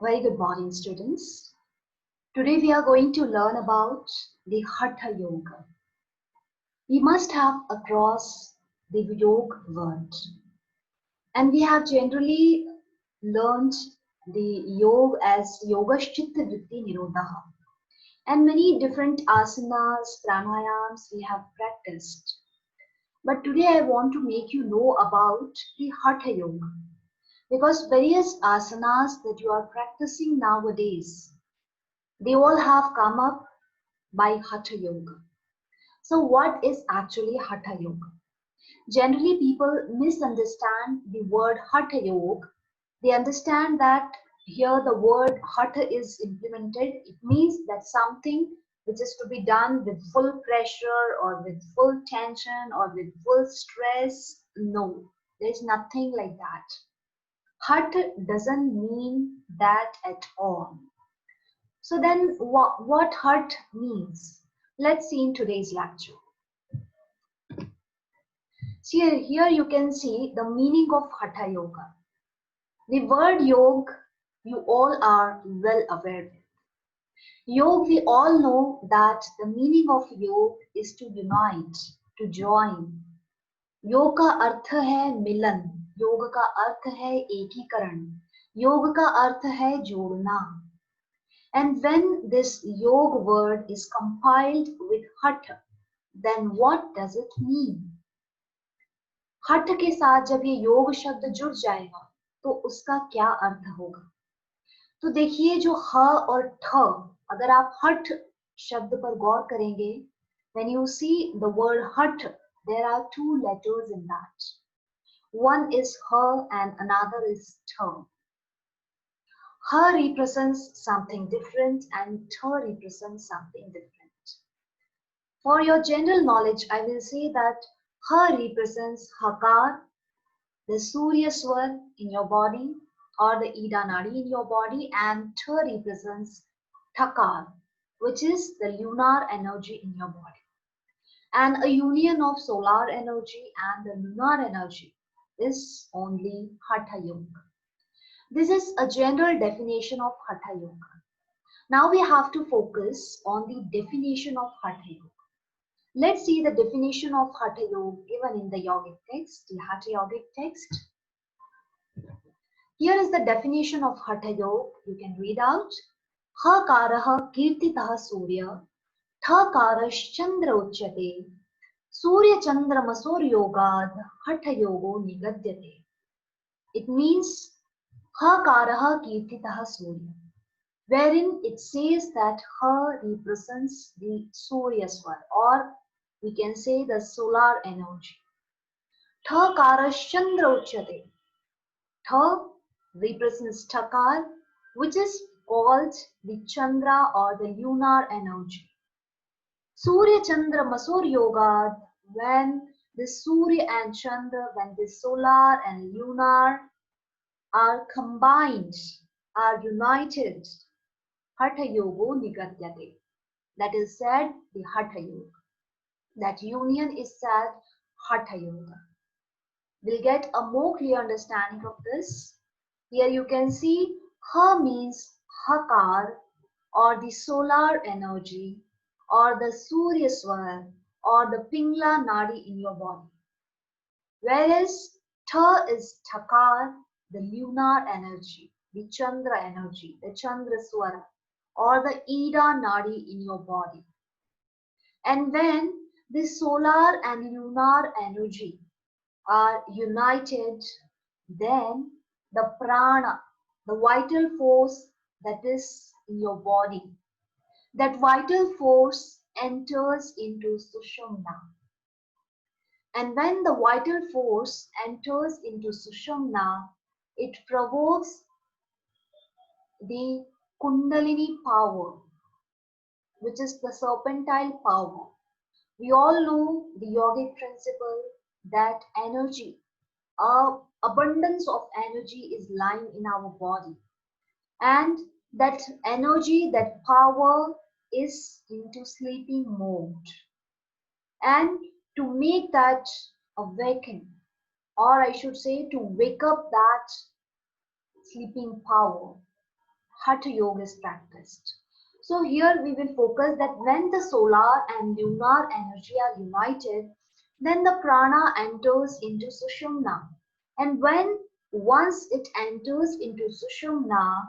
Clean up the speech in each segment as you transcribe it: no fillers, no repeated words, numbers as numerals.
Very good morning, students. Today we are going to learn about the Hatha Yoga. We must have across the yoga word, and we have generally learned the yoga as Yogaschitta Vritti Nirodha, and many different asanas, pranayams we have practiced. But today I want to make you know about the Hatha Yoga because various asanas that you are practicing nowadays, they all have come up by Hatha Yoga. So, what is actually Hatha Yoga? Generally, people misunderstand the word Hatha Yoga. They understand that here the word Hatha is implemented. It means that something which is to be done with full pressure or with full tension or with full stress. No, there is nothing like that. Hatha doesn't mean that at all. So then what Hatha means? Let's see in today's lecture. See, here you can see the meaning of Hatha Yoga. The word yoga, you all are well aware with. Yoga, we all know that the meaning of yoga is to unite, to join. योग का अर्थ है मिलन, योग का अर्थ है एकीकरण, योग का अर्थ है जोड़ना. And when this yoga word is compiled with hatha, then what does it mean? हठ के साथ जब ये योग शब्द जुड़ जाएगा तो उसका क्या अर्थ होगा? तो देखिए जो ह और ठ, अगर आप हठ शब्द पर गौर करेंगे, when you see the word हठ, there are two letters in that. One is ह and another is th. H represents something different and th represents something different. For your general knowledge, I will say that H represents Hakar, the Surya Swar in your body or the Ida Nadi in your body, and Th represents Thakar, which is the lunar energy in your body. And a union of solar energy and the lunar energy is only Hatha Yoga. This is a general definition of Hatha Yoga. Now we have to focus on the definition of Hatha Yoga. Let's see the definition of Hatha Yoga given in the yogic text, the Hatha yogic text. Here is the definition of Hatha Yoga. You can read out. Hakaraha kirtitah surya, thakarash chandra uchyate, surya chandra masur yogad, Hatha yogo nigadyate. It means Hakaraha kirtitah surya, wherein it says that Ha represents the Surya Swar, or we can say the solar energy. Thakarash chandra uchyate. Tha represents Thakar, which is called the Chandra or the lunar energy. Surya Chandra Masur Yoga, when the Surya and Chandra, when the solar and lunar are combined, are united, Hatha Yogo Nigadyate. That is said the Hatha Yoga. That union is said Hatha Yoga. We'll get a more clear understanding of this. Here you can see Ha means Hakar or the solar energy or the Surya Swar or the Pingla Nadi in your body. Whereas Tha is Thakar, the lunar energy, the Chandra energy, the Chandra Swara or the Ida Nadi in your body. And when the solar and lunar energy are united, then the prana, the vital force that is in your body, that vital force enters into Sushumna. And when the vital force enters into Sushumna, it provokes the Kundalini power, which is the serpentine power. We all know the yogic principle that energy, abundance of energy is lying in our body, and that energy, that power is into sleeping mode. And to make that awaken, or I should say to wake up that sleeping power, Hatha Yoga is practiced. So here we will focus that when the solar and lunar energy are united, then the prana enters into Sushumna. And when once it enters into Sushumna,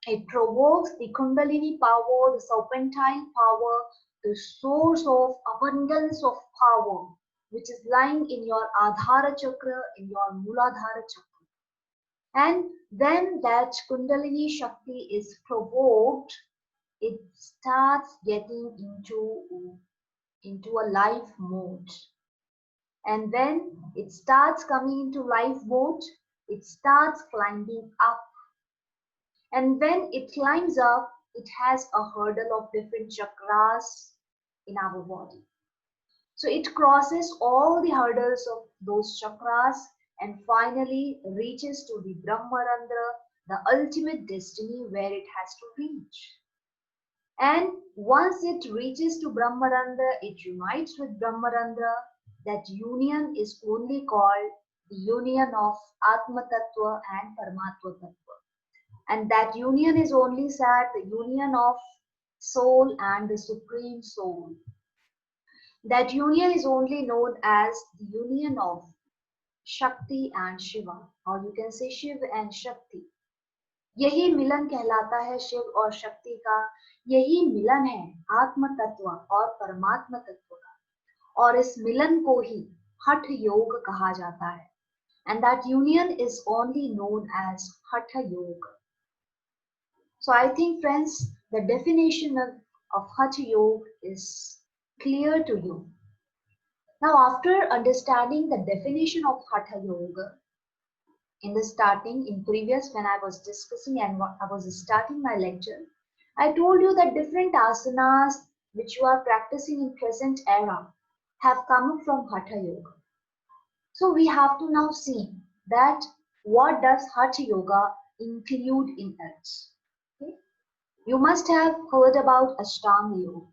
it provokes the Kundalini power, the serpentine power, the source of abundance of power, which is lying in your Adhara chakra, in your Muladhara chakra. And when that Kundalini Shakti is provoked, it starts getting into a life mode. And when it starts coming into life mode, it starts climbing up. And when it climbs up, it has a hurdle of different chakras in our body. So it crosses all the hurdles of those chakras and finally reaches to the Brahmarandra, the ultimate destiny where it has to reach. And once it reaches to Brahmarandra, it unites with Brahmarandra. That union is only called the union of Atma Tattva and Paramatma Tattva. And that union is only said the union of soul and the supreme soul. That union is only known as the union of Shakti and Shiva, or you can say Shiv and Shakti. यही मिलन कहलाता है शिव और शक्ति का, यही मिलन है आत्म तत्व और परमात्मा तत्व का, और इस मिलन को ही हठ योग कहा जाता है. And that union is only known as Hatha Yoga. So I think, friends, the definition of Hatha Yoga is clear to you. Now, after understanding the definition of Hatha Yoga, in the starting, in previous when I was discussing and I was starting my lecture, I told you that different asanas which you are practicing in present era have come from Hatha Yoga. So we have to now see that what does Hatha Yoga include in it. Okay? You must have heard about Ashtanga Yoga.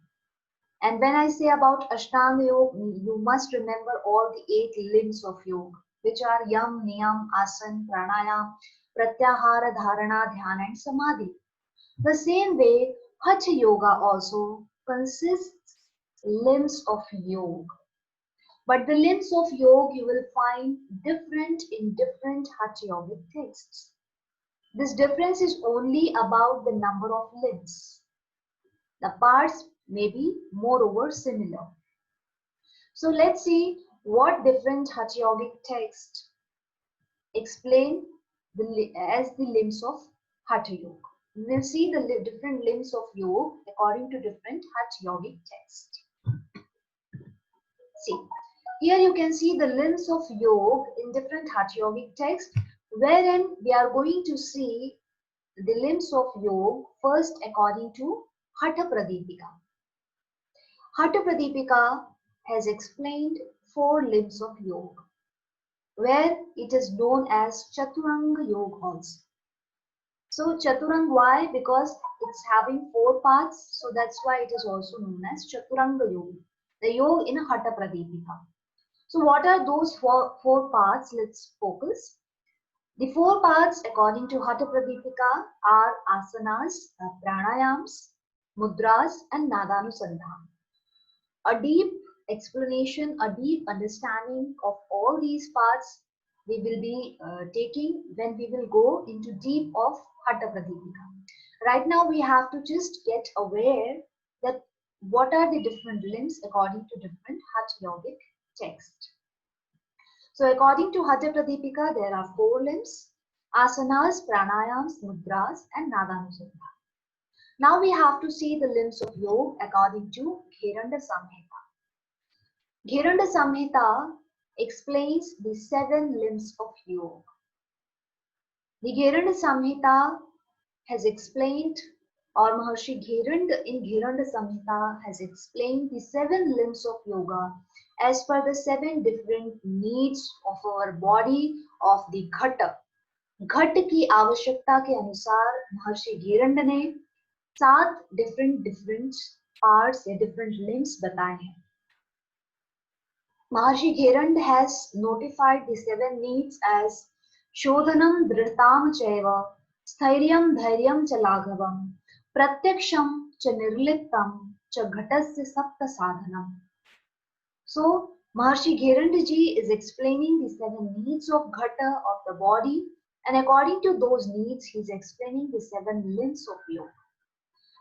And when I say about Ashtanga Yoga, you must remember all the 8 limbs of yoga, which are Yam, Niyam, Asana, Pranayam, Pratyahara, Dharana, Dhyana and Samadhi. The same way, Hatha Yoga also consists limbs of yoga. But the limbs of yoga you will find different in different Hatha Yogic texts. This difference is only about the number of limbs. The parts may be moreover similar. So let's see what different Hatha Yogic texts explain as the limbs of Hatha Yoga. We will see the different limbs of yoga according to different Hatha Yogic texts. See, here you can see the limbs of yoga in different Hatha Yogic texts, wherein we are going to see the limbs of yoga first according to Hatha Pradipika. Hatha Pradipika has explained 4 limbs of yoga, where it is known as Chaturanga Yoga also. So Chaturanga, why? Because it's having 4 parts, so that's why it is also known as Chaturanga Yoga, the yoga in Hatha Pradipika. So what are those four parts? Let's focus. The 4 parts according to Hatha Pradipika are asanas, pranayams, mudras and nadhanusandhana. A deep explanation, a deep understanding of all these parts we will be taking when we will go into deep of Hatha Pradipika. Right now we have to just get aware that what are the different limbs according to different Hatha Yogic texts. So according to Hatha Pradipika, there are 4 limbs: asanas, pranayams, mudras and nadhanusandhana. Now we have to see the limbs of yoga according to Gheranda Samhita. Gheranda Samhita explains the 7 limbs of yoga. The Gheranda Samhita has explained, or Maharshi Gheranda in Gheranda Samhita has explained the 7 limbs of yoga as per the 7 different needs of our body of the घट. घट की आवश्यकता के अनुसार महर्षि घेरंड ने 7 different parts या different limbs बताए हैं. Maharshi Gherand has notified the 7 needs as Shodhanam Dhritam Chaiva स्थैर्यं धैर्यं च लाघवं प्रत्यक्षं च निर्लिप्तं च घटस्य सप्त साधनम्. So Maharshi Gherandaji is explaining the seven needs of Ghata of the body, and according to those needs, he is explaining the seven limbs of yoga.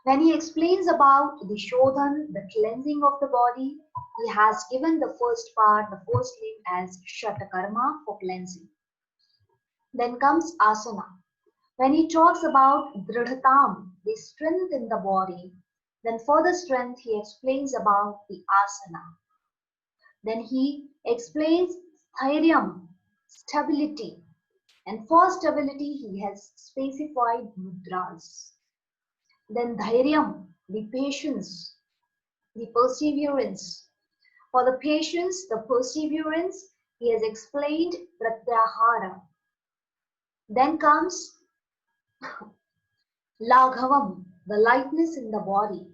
When he explains about the Shodhan, the cleansing of the body, he has given the first part, the first limb as Shatakarma for cleansing. Then comes Asana. When he talks about Dridhatam, the strength in the body, then for the strength he explains about the Asana. Then he explains Thairyam, stability. And for stability, he has specified mudras. Then Dhairyam, the patience, the perseverance. For the patience, the perseverance, he has explained Pratyahara. Then comes Laghavam, the lightness in the body.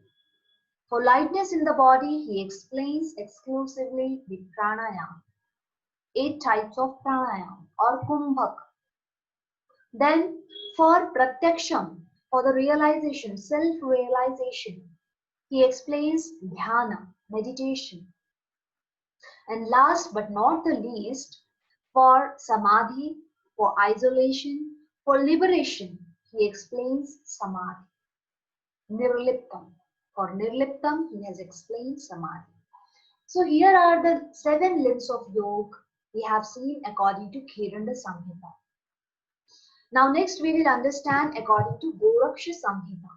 For lightness in the body, he explains exclusively the pranayama. 8 types of pranayama or kumbhak. Then for pratyaksham, for the realization, self-realization, he explains dhyana, meditation. And last but not the least, for samadhi, for isolation, for liberation, he explains samadhi. Nirliptam. For nirliptam, he has explained samadhi. So here are the 7 limbs of yoga we have seen according to Khiranda Samhita. Now next we will understand according to Goraksha Samhita.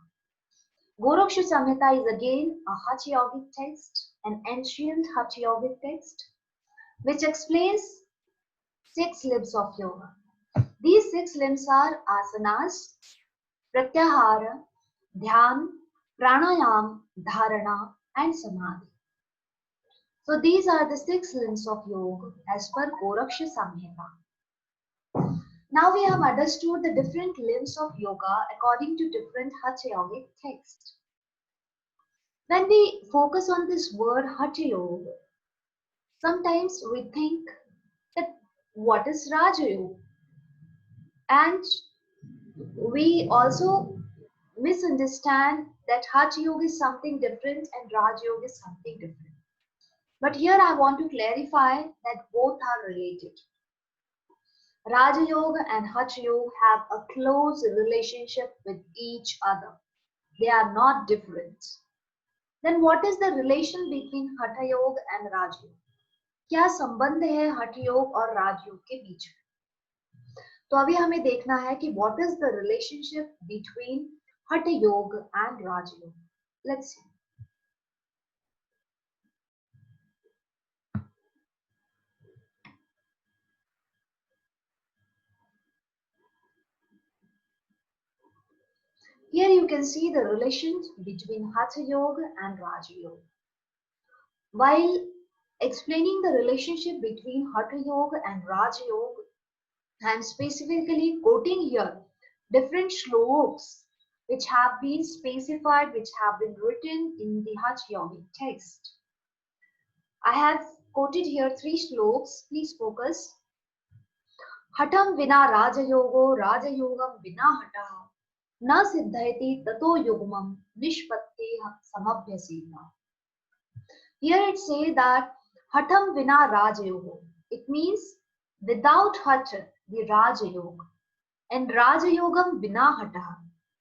Goraksha Samhita is again a Hatha Yogic text, an ancient Hatha Yogic text, which explains 6 limbs of yoga. These 6 limbs are asanas, pratyahara, dhyan, pranayam, dharana, and samadhi. So these are the 6 limbs of yoga as per Goraksha Samhita. Now we have understood the different limbs of yoga according to different Hatha Yogic texts. When we focus on this word Hatha Yoga, sometimes we think that what is Raja Yoga? And we also misunderstand that Hatha Yoga is something different and Raja Yoga is something different. But here I want to clarify that both are related. Raja Yoga and Hatha Yoga have a close relationship with each other. They are not different. Then what is the relation between Hatha Yoga and Raja Yoga? क्या संबंध है हठ योग और राजयोग के बीच में? तो अभी हमें देखना है कि what is the relationship between हठ योग and Rajyoga. Let's see. Here you can see the relation between Hatha Yoga and Raja Yoga. While explaining the relationship between Hatha Yoga and Raja Yoga, I am specifically quoting here different shlokas which have been specified, which have been written in the Hatha Yogic text. I have quoted here 3 shlokas. Please focus. Hatam vina Raja Yogo, Raja Yogam vina hataha, na siddhayati tato yugmam nishpatteha samabhyasena. Here it says that Hatam vina Raja Yogo. It means without Hatha, the Raja Yoga. And Raja Yogam vina Hataha.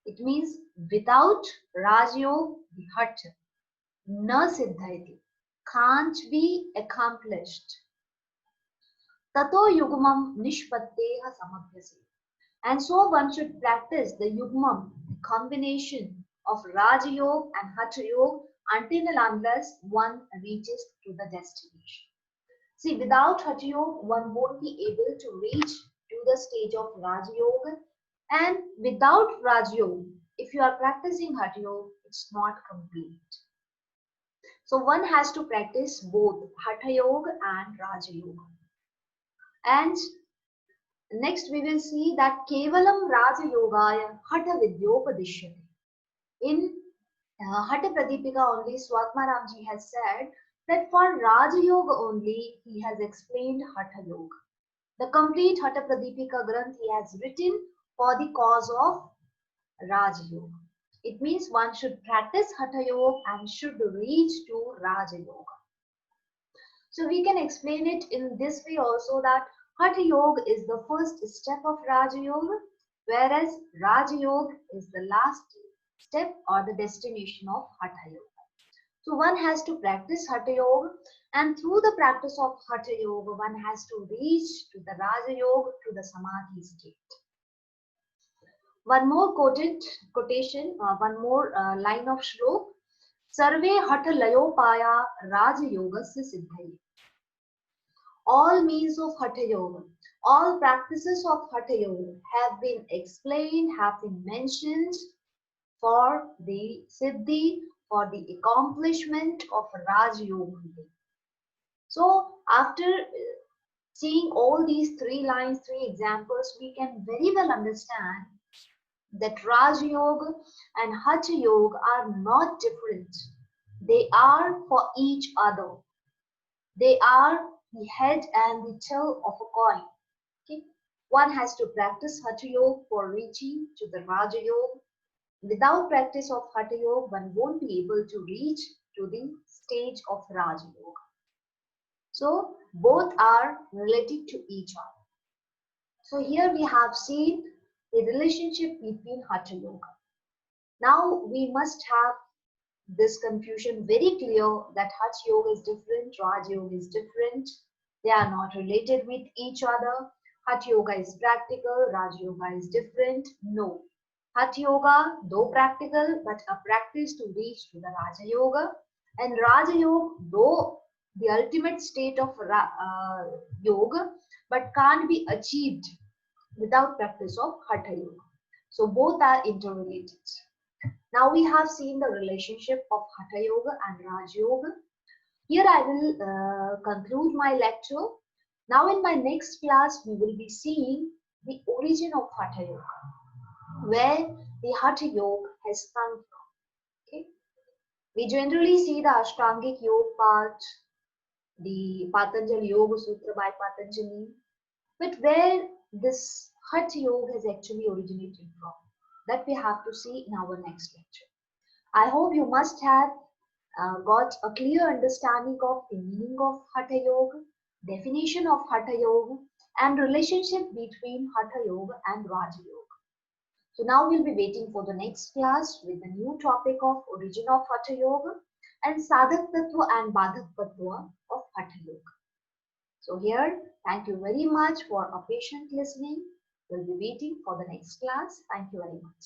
It means without Raja Yoga, the Hatha. Na siddhayati. Can't be accomplished. Tato yugmam nishpatteha samabhyasena. And so one should practice the yugmam, the combination of Raja Yoga and Hatha Yoga until and unless one reaches to the destination. See, without Hatha Yoga, one won't be able to reach to the stage of Raja Yoga, and without Raja Yoga, if you are practicing Hatha Yoga, it's not complete. So one has to practice both Hatha Yoga and Raja Yoga. And next we will see that Kevalam Raja Yogaya Hatha Vidyopadishyate. In Hatha Pradipika only, Swatma Ramji has said that for Raja Yoga only he has explained Hatha Yoga. The complete Hatha Pradipika Granth he has written for the cause of Raja Yoga. It means one should practice Hatha Yoga and should reach to Raja Yoga. So we can explain it in this way also, that Hatha Yoga is the first step of Raja Yoga, whereas Raja Yoga is the last step or the destination of Hatha Yoga. So one has to practice Hatha Yoga, and through the practice of Hatha Yoga, one has to reach to the Raja Yoga, to the Samadhi state. One more quotation, one more line of shlok. Sarve hatha layopaya Raja Yogasya siddhaye. All means of Hatha Yoga, all practices of Hatha Yoga have been explained, have been mentioned for the siddhi, for the accomplishment of Raj Yoga. So after seeing all these three lines, three examples, we can very well understand that Raj Yoga and Hatha Yoga are not different. They are for each other. They are the head and the tail of a coin. Okay? One has to practice Hatha Yoga for reaching to the Raja Yoga. Without practice of Hatha Yoga, one won't be able to reach to the stage of Raja Yoga. So both are related to each other. So here we have seen the relationship between Hatha Yoga. Now we must have this confusion very clear that Hatha Yoga is different, Raja Yoga is different. They are not related with each other. Hatha Yoga is practical, Raja Yoga is different. No. Hatha Yoga, though practical, but a practice to reach to the Raja Yoga. And Raja Yoga, though the ultimate state of yoga, but can't be achieved without practice of Hatha Yoga. So both are interrelated. Now we have seen the relationship of Hatha Yoga and Raj Yoga. Here I will conclude my lecture. Now in my next class we will be seeing the origin of Hatha Yoga, where the Hatha Yoga has come from. Okay? We generally see the Ashtangic Yoga part, the Patanjali Yoga Sutra by Patanjali, but where this Hatha Yoga has actually originated from, that we have to see in our next lecture. I hope you must have got a clear understanding of the meaning of Hatha Yoga, definition of Hatha Yoga, and relationship between Hatha Yoga and Raja Yoga. So now we'll be waiting for the next class with the new topic of origin of Hatha Yoga and Sadhak Tattva and Badhak Tattva of Hatha Yoga. So here, thank you very much for a patient listening. We'll be waiting for the next class. Thank you very much.